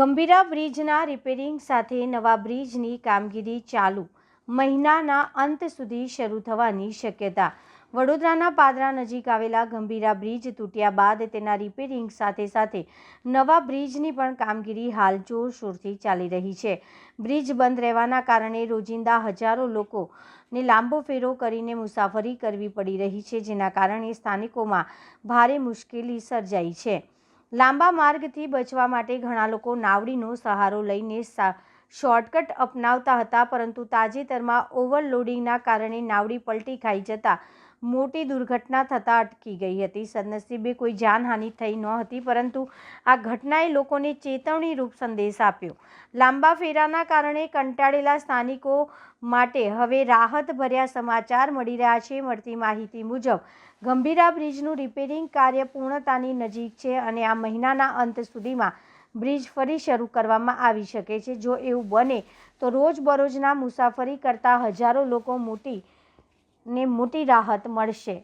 Gambhira બ્રિજના repairing સાથે નવા બ્રિજની કામગીરી ચાલુ મહિનાના અંત સુધી શરૂ થવાની શક્યતા। વડોદરાના પાદરા નજીક આવેલા ગંભીરા બ્રિજ તૂટ્યા બાદ તેના રિપેરિંગ સાથે નવા બ્રિજની પણ કામગીરી હાલ જોરશોરથી ચાલી રહી છે। બ્રિજ બંધ રહેવાના કારણે રોજિંદા હજારો લોકોને લાંબો ફેરો કરીને મુસાફરી કરવી પડી રહી છે, જેના કારણે સ્થાનિકોમાં ભારે મુશ્કેલી સર્જાઈ છે। લાંબા માર્ગથી બચવા માટે ઘણા લોકો નાવડીનો સહારો લઈને શોર્ટકટ અપનાવતા હતા, પરંતુ તાજેતરમાં ઓવરલોડિંગના કારણે નાવડી પલટી ખાઈ જતા મોટી દુર્ઘટના થતાં અટકી ગઈ હતી। સદનસીબે કોઈ જાનહાનિ થઈ નહોતી, પરંતુ આ ઘટનાએ લોકોને ચેતવણીરૂપ સંદેશ આપ્યો। લાંબા ફેરાના કારણે કંટાળેલા સ્થાનિકો માટે હવે રાહતભર્યા સમાચાર મળી રહ્યા છે। મળતી માહિતી મુજબ ગંભીરા બ્રિજનું રિપેરિંગ કાર્ય પૂર્ણતાની નજીક છે અને આ મહિનાના અંત સુધીમાં બ્રિજ ફરી શરૂ કરવામાં આવી શકે છે। જો એવું બને તો રોજબરોજના મુસાફરી કરતા હજારો લોકો મોટી રાહત મળશે।